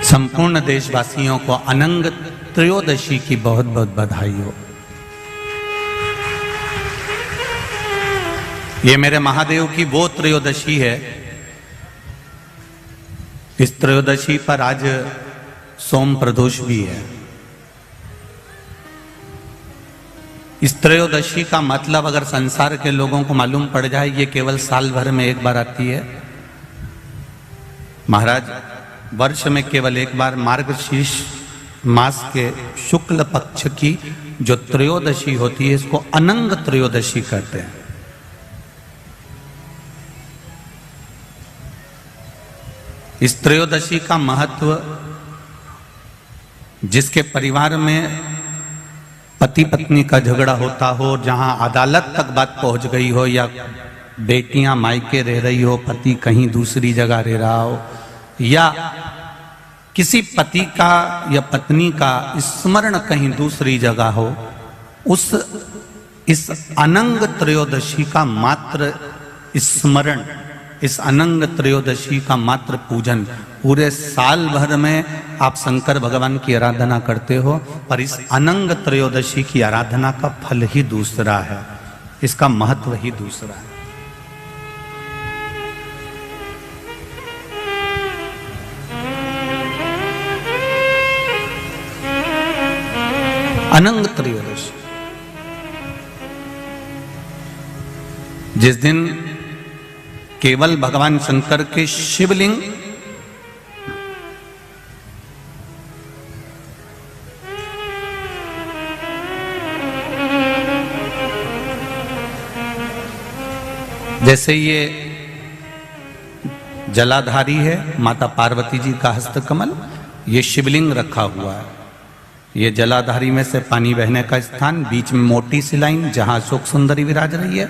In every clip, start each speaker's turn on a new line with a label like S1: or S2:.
S1: संपूर्ण देशवासियों को अनंग त्रयोदशी की बहुत बहुत बधाई हो। ये मेरे महादेव की वो त्रयोदशी है। इस त्रयोदशी पर आज सोम प्रदोष भी है। इस त्रयोदशी का मतलब अगर संसार के लोगों को मालूम पड़ जाए, ये केवल साल भर में एक बार आती है। महाराज, वर्ष में केवल एक बार मार्गशीर्ष मास के शुक्ल पक्ष की जो त्रयोदशी होती है, इसको अनंग त्रयोदशी कहते हैं। इस त्रयोदशी का महत्व, जिसके परिवार में पति पत्नी का झगड़ा होता हो, जहां अदालत तक बात पहुंच गई हो, या बेटियां मायके रह रही हो, पति कहीं दूसरी जगह रह रहा हो, या किसी पति का या पत्नी का स्मरण कहीं दूसरी जगह हो, इस अनंग त्रयोदशी का मात्र स्मरण, इस अनंग त्रयोदशी का मात्र पूजन, पूरे साल भर में आप शंकर भगवान की आराधना करते हो, पर इस अनंग त्रयोदशी की आराधना का फल ही दूसरा है, इसका महत्व ही दूसरा है। अनंग त्रयोदशी, जिस दिन केवल भगवान शंकर के शिवलिंग जैसे ये जलाधारी है माता पार्वती जी का हस्तकमल, ये शिवलिंग रखा हुआ है। ये जलाधारी में से पानी बहने का स्थान, बीच में मोटी सी लाइन जहां अशोक सुंदरी विराज रही है,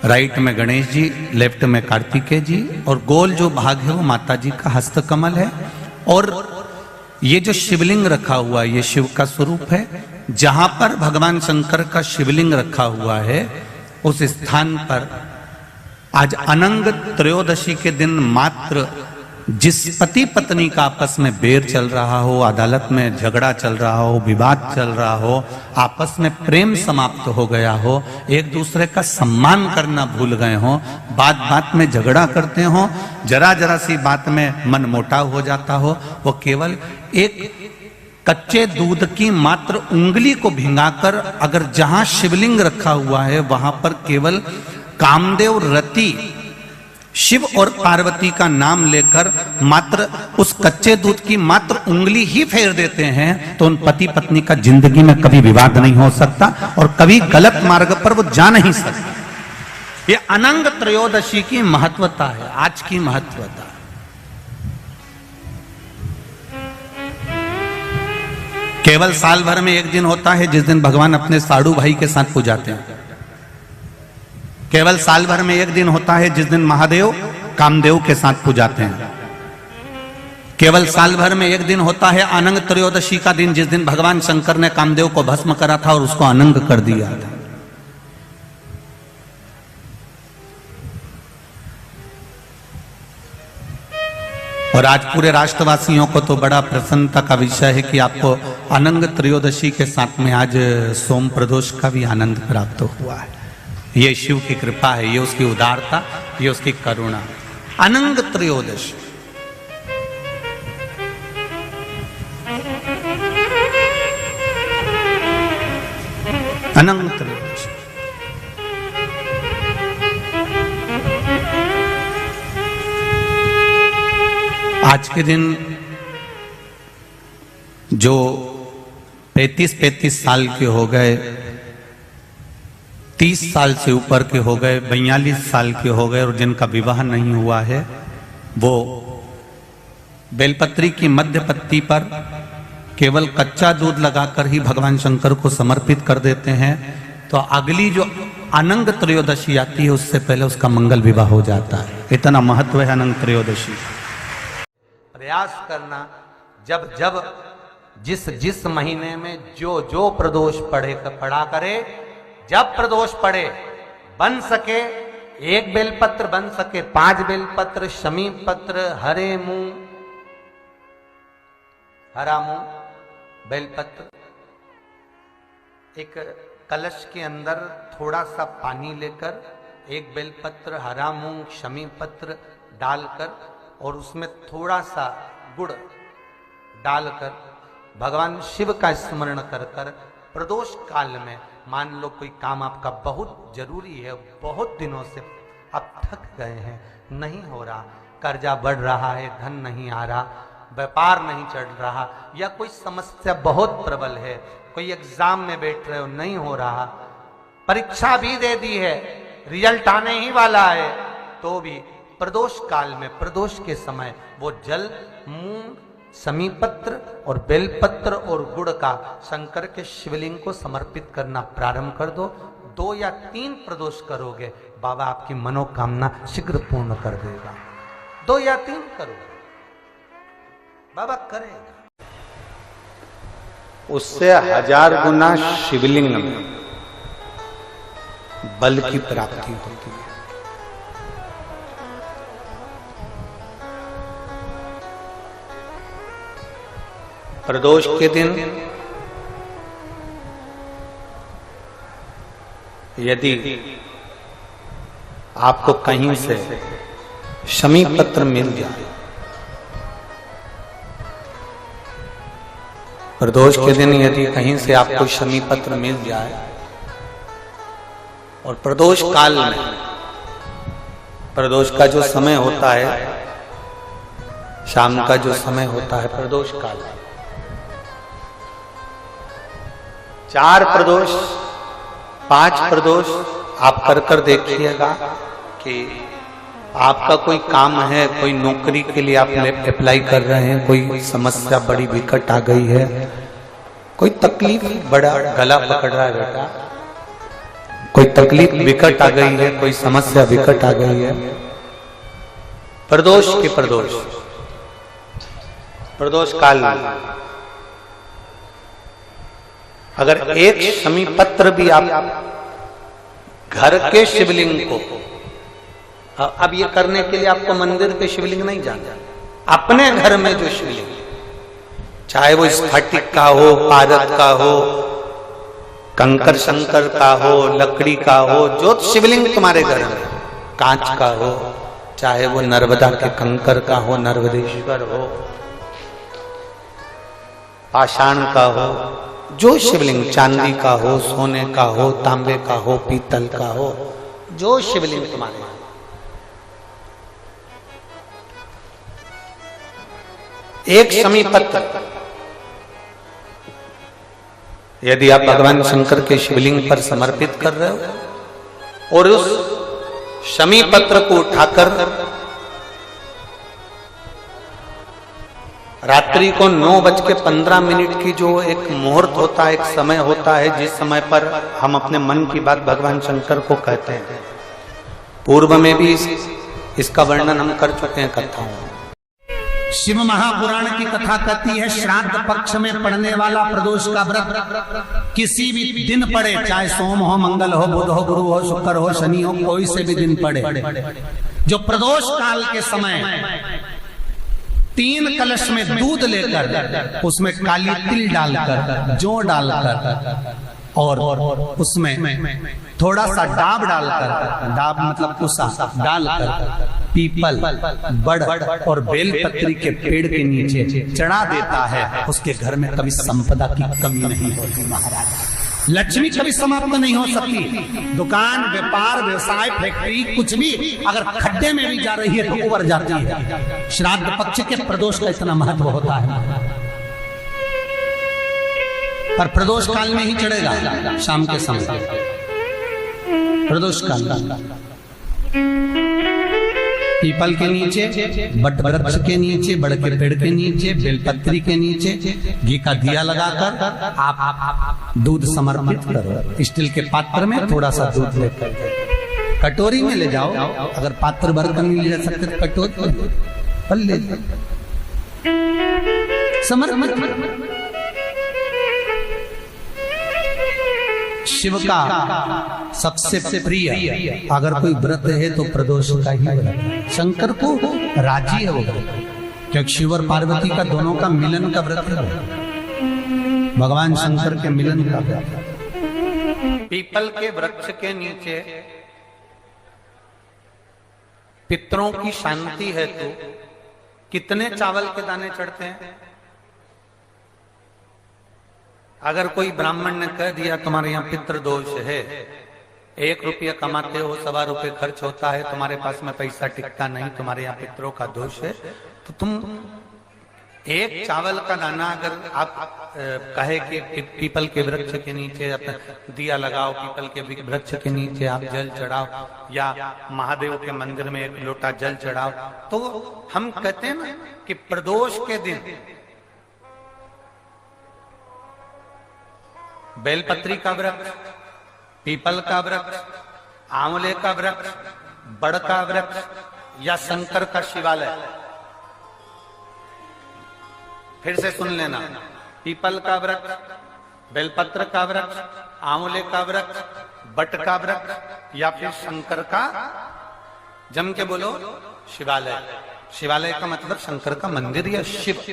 S1: राइट में गणेश जी, लेफ्ट में कार्तिकेय जी, और गोल जो भाग है वो माता जी का हस्तकमल है। और ये जो शिवलिंग रखा हुआ है, ये शिव का स्वरूप है। जहां पर भगवान शंकर का शिवलिंग रखा हुआ है, उस स्थान पर आज अनंग त्रयोदशी के दिन मात्र जिस पति पत्नी का आपस में बैर चल रहा हो, अदालत में झगड़ा चल रहा हो, विवाद चल रहा हो, आपस में प्रेम समाप्त हो गया हो, एक दूसरे का सम्मान करना भूल गए हो, बात बात में झगड़ा करते हो, जरा जरा सी बात में मन मोटाव हो जाता हो, वो केवल एक कच्चे दूध की मात्र उंगली को भिंगाकर अगर जहां शिवलिंग रखा हुआ है वहां पर केवल कामदेव रति शिव और पार्वती का नाम लेकर मात्र उस कच्चे दूध की मात्र उंगली ही फेर देते हैं, तो उन पति पत्नी का जिंदगी में कभी विवाद नहीं हो सकता और कभी गलत मार्ग पर वो जा नहीं सकते। ये अनंग त्रयोदशी की महत्वता है, आज की महत्वता। केवल साल भर में एक दिन होता है जिस दिन भगवान अपने साड़ू भाई के साथ पूजाते हैं। केवल साल भर में एक दिन होता है जिस दिन महादेव कामदेव के साथ पूजाते हैं। केवल साल भर में एक दिन होता है अनंग त्रयोदशी का दिन, जिस दिन भगवान शंकर ने कामदेव को भस्म करा था और उसको अनंग कर दिया था। और आज पूरे राष्ट्रवासियों को तो बड़ा प्रसन्नता का विषय है कि आपको अनंग त्रयोदशी के साथ में आज सोम प्रदोष का भी आनंद प्राप्त हुआ है। ये शिव की कृपा है, ये उसकी उदारता, ये उसकी करुणा। अनंग त्रयोदशी, अनंग त्रयोदशी। आज के दिन जो 35 साल के हो गए, 30 साल से ऊपर के हो गए, 42 साल के हो गए और जिनका विवाह नहीं हुआ है, वो बेलपत्री की मध्य पत्ती पर केवल कच्चा दूध लगाकर ही भगवान शंकर को समर्पित कर देते हैं। तो अगली जो अनंग त्रयोदशी आती है उससे पहले उसका मंगल विवाह हो जाता है। इतना महत्व है अनंग त्रयोदशी। प्रयास करना, जब जब जिस महीने में जो प्रदोष पड़ा करे, जब प्रदोष पड़े, बन सके 1 बेलपत्र, बन सके 5 बेलपत्र, शमी पत्र, हरे मूंग, हरा मूंग, बेलपत्र, एक कलश के अंदर थोड़ा सा पानी लेकर एक बेलपत्र, हरा मूंग, शमी पत्र डालकर और उसमें थोड़ा सा गुड़ डालकर भगवान शिव का स्मरण कर कर प्रदोष काल में, मान लो कोई काम आपका बहुत जरूरी है, बहुत दिनों से अब थक गए हैं, नहीं हो रहा, कर्जा बढ़ रहा है, धन नहीं आ रहा, व्यापार नहीं चढ़ रहा, या कोई समस्या बहुत प्रबल है, कोई एग्जाम में बैठ रहे हो नहीं हो रहा, परीक्षा भी दे दी है, रिजल्ट आने ही वाला है, तो भी प्रदोष काल में, प्रदोष के समय वो जल, मूंग, समीपत्र और बेलपत्र और गुड़ का शंकर के शिवलिंग को समर्पित करना प्रारंभ कर दो। 2 या 3 प्रदोष करोगे, बाबा आपकी मनोकामना शीघ्र पूर्ण कर देगा। 2 या 3 करोगे, बाबा करेगा। उससे 1000 गुना शिवलिंग में बल की प्राप्ति होती है। प्रदोष के दिन यदि आपको कहीं से शमी पत्र मिल जाए, प्रदोष के दिन यदि कहीं से आपको शमी पत्र मिल जाए और प्रदोष काल में, प्रदोष का जो समय होता है, शाम का जो समय होता है प्रदोष काल, 4 प्रदोष 5 प्रदोष आप कर देखिएगा कि आपका कोई काम है, कोई नौकरी के लिए आप अप्लाई कर रहे हैं, कोई समस्या बड़ी विकट आ गई है, कोई तकलीफ, बड़ा गला पकड़ रहा है बेटा, कोई तकलीफ विकट आ गई है, कोई समस्या विकट आ गई है, प्रदोष के प्रदोष काल में अगर एक शमी पत्र भी आप घर के शिवलिंग को, अब ये करने के लिए आपको मंदिर पे शिवलिंग नहीं जाना, अपने घर में जो शिवलिंग, चाहे वो स्फटिक का हो, पारद का हो, कंकर शंकर का हो, लकड़ी का हो, जो शिवलिंग तुम्हारे घर में, कांच का हो, चाहे वो नर्मदा के कंकर का हो, नर्मदेश्वर हो, पाषाण का हो, जो शिवलिंग, चांदी का हो, सोने का हो, तांबे का हो, पीतल का हो, जो शिवलिंग तुम्हारे, एक शमी पत्र यदि आप भगवान शंकर के शिवलिंग पर समर्पित कर रहे हो और उस शमी पत्र को उठाकर रात्रि को 9:15 की जो एक मुहूर्त होता है, एक समय होता है, जिस समय पर हम अपने मन की बात भगवान शंकर को कहते हैं, पूर्व में भी इसका वर्णन हम कर चुके हैं कथाओं में।
S2: शिव महापुराण की कथा कहती है, श्राद्ध पक्ष में पड़ने वाला प्रदोष का व्रत किसी भी दिन पड़े, चाहे सोम हो, मंगल हो, बुध हो, गुरु हो, शुक्र हो, शनि हो, कोई से भी दिन पड़े, जो प्रदोष काल के समय 3 कलश में दूध लेकर उसमें काली तिल डालकर, जौ डालकर और उसमें थोड़ा सा डाब डालकर, डाब मतलब कुसा डालकर पीपल, बड़ और बेलपत्री के पेड़ के नीचे चढ़ा देता है, उसके घर में कभी संपदा की कमी नहीं होती महाराज, लक्ष्मी कभी समाप्त नहीं हो सकती। दुकान, व्यापार, व्यवसाय, फैक्ट्री, कुछ भी अगर खड्डे में भी जा रही है तो उबर जाती है। श्राद्ध पक्ष के प्रदोष का इतना महत्व होता है, पर प्रदोष काल में ही चढ़ेगा, शाम के समय प्रदोष काल, पीपल के नीचे, बट वृक्ष के नीचे, बड़ के पेड़ के नीचे, बेलपत्री के नीचे घी का दिया लगाकर आप दूध समर्पित करो। स्टील के पात्र में थोड़ा सा दूध लेकर कटोरी में ले जाओ, अगर पात्र भर कर नहीं ले जा सकते तो कटोरी पर ले जाओ, समर्पित। शिव का सबसे प्रिय अगर कोई व्रत है तो प्रदोष का ही व्रत है। शंकर को राजी है वो व्रत, क्योंकि शिव और पार्वती का दोनों का मिलन का व्रत है, भगवान शंकर के मिलन का व्रत।
S1: पीपल के वृक्ष के नीचे पितरों की शांति है तो कितने चावल के दाने चढ़ते हैं? अगर कोई ब्राह्मण ने कह दिया तुम्हारे यहाँ पितृ दोष है, 1 रुपया कमाते हो, 1.25 रुपये खर्च होता है, तुम्हारे पास में पैसा टिकता नहीं, तुम्हारे यहाँ पितरों का दोष है, तो तुम एक चावल का दाना अगर आप कहे कि पीपल के वृक्ष के नीचे दिया लगाओ, पीपल के वृक्ष के नीचे आप जल चढ़ाओ, या महादेव के मंदिर में 1 लोटा जल चढ़ाओ, तो हम कहते हैं ना कि प्रदोष के दिन बेलपत्री का वृक्ष, पीपल का वृक्ष, आंवले का वृक्ष, बड़ का वृक्ष या शंकर का शिवालय, फिर से सुन लेना, पीपल का वृक्ष, बेलपत्र का वृक्ष, आंवले का वृक्ष, बट का वृक्ष या फिर शंकर का, जम के बोलो, शिवालय। शिवालय का मतलब शंकर का मंदिर या शिव।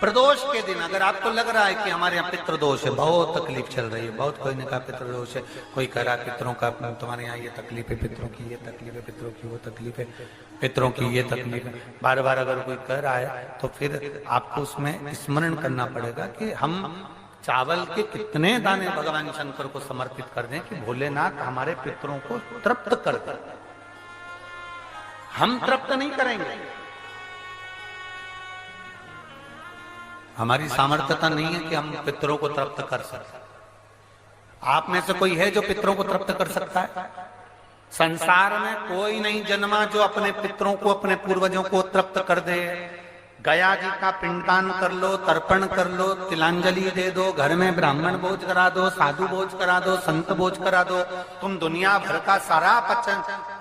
S1: प्रदोष के दिन अगर आपको लग रहा है कि हमारे यहाँ पितृदोष है, बहुत तकलीफ चल रही है, बहुत कोई ने कहा पितृदोष है, कोई कह रहा पितरों का, तुम्हारे यहाँ ये तकलीफ है, पितरों की ये तकलीफ है, पितरों की वो तकलीफ है, पितरों की ये तकलीफ है, बार बार अगर कोई कह रहा है, तो फिर आपको उसमें स्मरण करना पड़ेगा कि हम चावल के कितने दाने भगवान शंकर को समर्पित कर दें कि भोलेनाथ हमारे पितरों को तृप्त कर दें। हम तृप्त नहीं करेंगे, हमारी सामर्थ्यता नहीं है कि हम पितरों को तृप्त कर सकते। आप में से कोई है जो पितरों को तृप्त कर सकता है? संसार में कोई नहीं जन्मा जो अपने पितरों को, अपने पूर्वजों को तृप्त कर दे। गया जी का पिंडदान कर लो, तर्पण कर लो, तिलांजलि दे दो, घर में ब्राह्मण भोज करा दो, साधु भोज करा दो, संत भोज करा दो, तुम दुनिया भर का सारा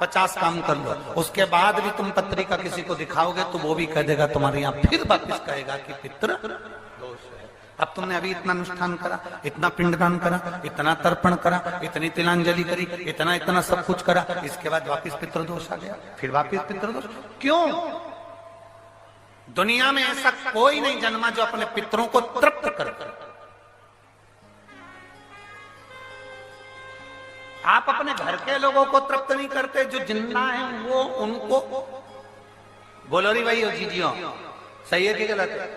S1: 50 काम कर लो, उसके बाद भी तुम पत्रिका किसी को दिखाओगे तो वो भी कह देगा तुम्हारे यहाँ, फिर वापिस कहेगा कि पितृ दोष है। अब तुमने अभी इतना अनुष्ठान करा, इतना पिंडदान करा, इतना तर्पण करा, इतनी तिलांजलि करी, इतना इतना सब कुछ करा, इसके बाद वापिस पितृदोष आ गया, फिर वापिस पितृदोष। क्यों? दुनिया में ऐसा कोई नहीं जन्मा जो अपने पितरों को तृप्त कर। आप अपने घर के लोगों को तृप्त नहीं करते, जो जिंदा है वो उनको बोलो री भाई जीजियो, सही है कि गलत है?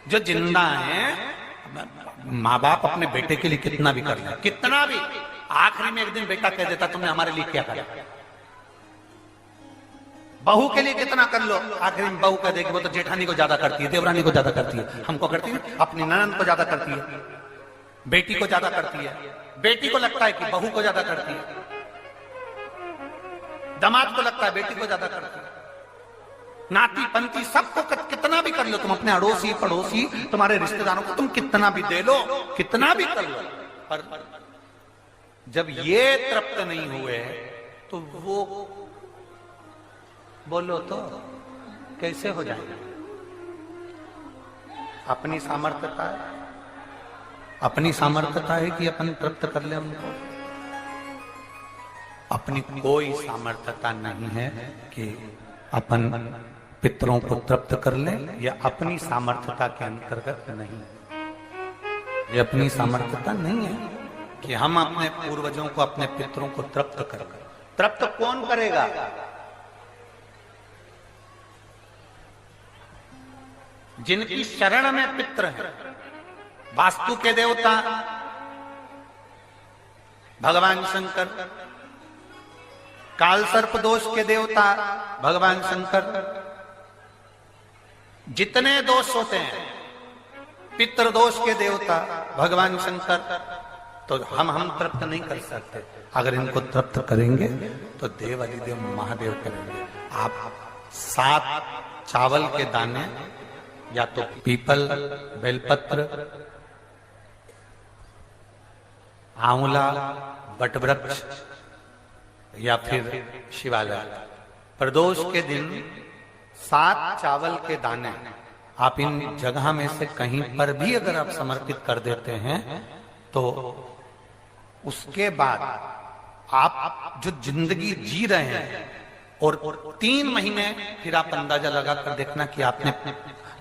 S1: जो जिंदा है, माँ बाप अपने बेटे के लिए कितना भी कर ले, कितना भी, आखिरी में एक दिन बेटा कह देता तुमने हमारे लिए क्या करा। बहू के लिए कितना कर लो, आखिर में बहू कह देगी वो तो जेठानी को ज्यादा करती है, देवरानी को ज्यादा करती है, हमको करती है, अपनी ननद को ज्यादा करती है, बेटी को ज्यादा करती है, बेटी को लगता है कि बहू को ज्यादा करती है, दामाद को लगता है बेटी को ज्यादा करती है, नाती पंती सबको कितना भी कर लो तुम, अपने अड़ोसी पड़ोसी तुम्हारे रिश्तेदारों को तुम कितना भी दे लो, कितना भी कर लो, पर जब ये तृप्त नहीं हुए तो वो बोलो तो कैसे हो जाएगा? अपनी सामर्थ्यता है, अपनी सामर्थ्यता है कि अपन तृप्त कर ले उनको। अपनी कोई सामर्थ्यता नहीं है कि अपन पितरों को तृप्त कर ले, या अपनी सामर्थ्यता के अंतर्गत नहीं, ये अपनी सामर्थ्यता नहीं है कि हम अपने पूर्वजों को, अपने पितरों को तृप्त कर। तृप्त कौन करेगा? जिनकी शरण में पितृ है। वास्तु के देवता भगवान शंकर, काल सर्प दोष के देवता भगवान शंकर, जितने दोष होते हैं पितृ दोष के देवता भगवान शंकर, तो हम तृप्त नहीं कर सकते। अगर इनको तृप्त करेंगे तो देव अधिदेव महादेव करेंगे। आप 7 चावल के दाने, या तो पीपल, बेलपत्र, आंवला, बटवृक्ष या फिर शिवालय, प्रदोष के दिन 7 चावल के दाने आप इन जगह में से कहीं पर भी अगर आप समर्पित कर देते हैं, तो उसके बाद आप जो जिंदगी जी रहे हैं और 3 महीने फिर आप अंदाजा लगा कर देखना कि आपने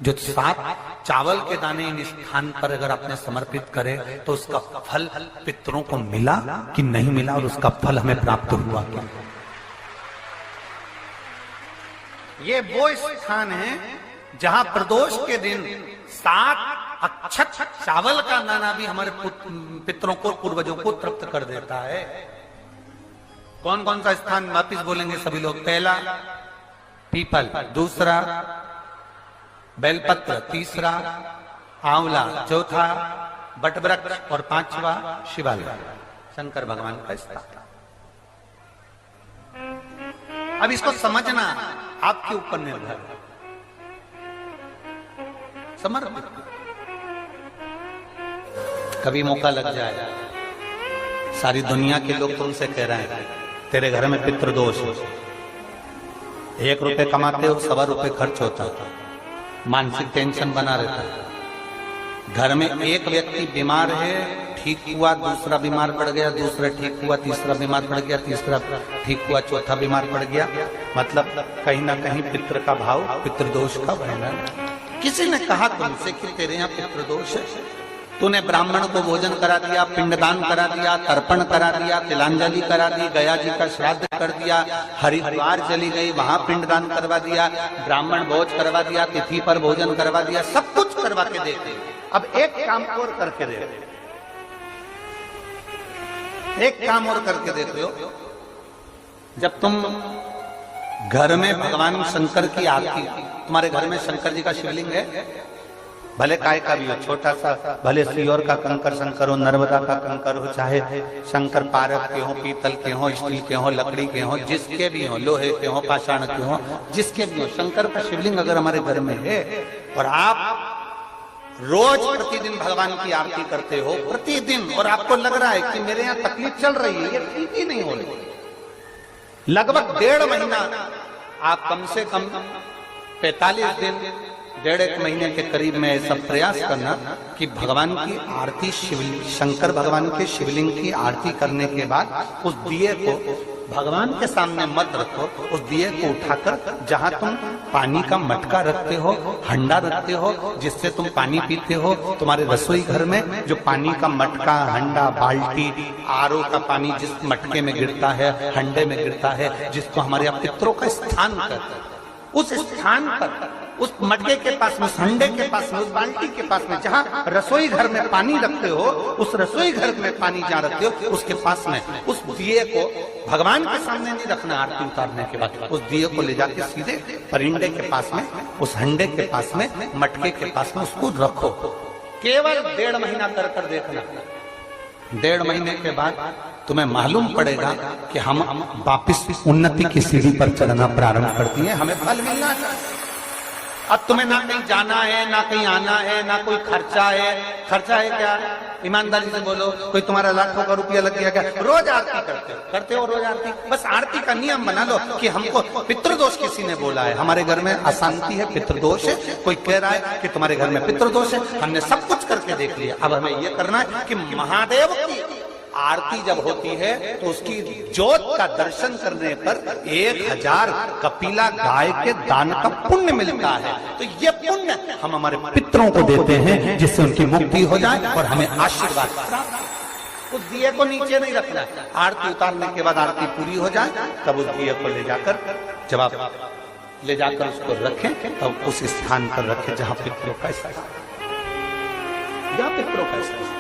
S1: जो 7 चावल के दाने इन स्थान पर अगर आपने समर्पित करे तो उसका फल पितरों को मिला कि नहीं मिला, और उसका फल हमें प्राप्त हुआ क्या। ये वो स्थान है जहां प्रदोष के दिन 7 अक्षत चावल का दाना भी हमारे पितरों को, पूर्वजों को तृप्त कर देता है। कौन कौन सा स्थान वापिस बोलेंगे सभी लोग। पहला पीपल, दूसरा बेलपत्र, तीसरा आंवला, चौथा बटवृक्ष और 5वां शिवालय, शंकर भगवान का स्थान। अब इसको समझना आपके ऊपर निर्भर है। समर्पित कभी मौका लग जाए, सारी दुनिया के लोग तुमसे कह रहे हैं तेरे घर में पितृदोष है, 1 रुपए कमाते हो 1.25 रुपए खर्च होता है, मानसिक टेंशन बना रहता है। घर में एक व्यक्ति बीमार है, ठीक हुआ, दूसरा बीमार पड़ गया, दूसरा ठीक हुआ, तीसरा बीमार पड़ गया, तीसरा ठीक हुआ, चौथा बीमार पड़ गया। मतलब कहीं ना कहीं पितृ का भाव, पितृदोष का वर्णन। किसी ने कहा तुमसे कि तेरे यहाँ पितृदोष है, तूने ब्राह्मण को भोजन करा दिया, पिंडदान करा दिया, तर्पण करा दिया, तिलांजलि करा दी, गया जी का श्राद्ध कर दिया, हरिद्वार चली गई, वहां पिंडदान करवा दिया, ब्राह्मण भोज करवा दिया, तिथि पर भोजन करवा दिया, सब कुछ करवा के देते। अब एक काम और करके दे, एक काम और करके देते हो। जब तुम घर में भगवान शंकर की आरती, तुम्हारे घर में शंकर जी का शिवलिंग है, भले काय का भी हो, छोटा सा, भले सियोर का कंकर शंकर हो, नर्मदा का कंकर हो, चाहे शंकर पारक के हो, पीतल के हो, स्टील के हो, लकड़ी के हो, जिसके भी हो, लोहे के हो, पाषाण के हो, जिसके भी हो, शंकर का शिवलिंग अगर हमारे घर में है और आप रोज प्रतिदिन भगवान की आरती करते हो, प्रतिदिन, और आपको लग रहा है कि मेरे यहाँ तकलीफ चल रही है, ये ठीक ही नहीं हो रही, लगभग 1.5 महीना आप कम से कम 45 दिन, 1.5 महीने के करीब में ऐसा प्रयास करना कि भगवान की आरती, शंकर भगवान के शिवलिंग की आरती करने के बाद उस दिए को भगवान के सामने मत रखो, उस दिए को उठाकर जहां तुम पानी का मटका रखते हो, हंडा रखते हो, जिससे तुम पानी पीते हो, तुम्हारे रसोई घर में जो पानी का मटका, हंडा, बाल्टी, आरओ का पानी जिस मटके में गिरता है, हंडे में गिरता है, जिसको हमारे यहाँ पितरों का स्थान कहते हैं, उस स्थान पर, उस मटके के पास में, उस हंडे के पास में, उस बाल्टी के पास में, जहां रसोई घर में पानी रखते हो, उस रसोई घर में पानी जहां रखते हो, उसके पास में उस दिए को भगवान के सामने नहीं रखना। आरती उतारने के बाद उस दिए को ले जाके सीधे परिंडे के पास में, उस हंडे के पास में, मटके के पास में उसको रखो। केवल 1.5 महीना कर देखना। 1.5 महीने के बाद तुम्हें मालूम पड़ेगा कि हम वापिस उन्नति की सीढ़ी पर चढ़ना प्रारंभ करती है, हमें फल मिलना चाहिए। अब तुम्हें ना कहीं जाना है, ना कहीं आना है, ना कोई खर्चा है। खर्चा है क्या? ईमानदारी से बोलो, कोई तुम्हारा लाखों का रुपया लग गया क्या? रोज आरती करते हो रोज आरती। बस आरती का नियम बना लो कि हमको पितृदोष किसी ने बोला है, हमारे घर में अशांति है, पितृदोष है, कोई कह रहा है कि तुम्हारे घर में पितृदोष है, हमने सब कुछ करके देख लिया। अब हमें ये करना है कि महादेव की आरती जब होती है तो उसकी ज्योत का दर्शन करने पर 1000 कपिला गाय के दान का पुण्य मिलता है। तो ये पुण्य हम हमारे पितरों को देते हैं, जिससे उनकी मुक्ति हो जाए और हमें आशीर्वाद प्राप्त। उस दिए को नीचे नहीं रखना, आरती उतारने के बाद आरती पूरी हो जाए तब उस दिए को ले जाकर, जब आप ले जाकर उसको रखें तब उस स्थान पर रखें जहां पितरों का स्थान, जहां पितरों का स्थान।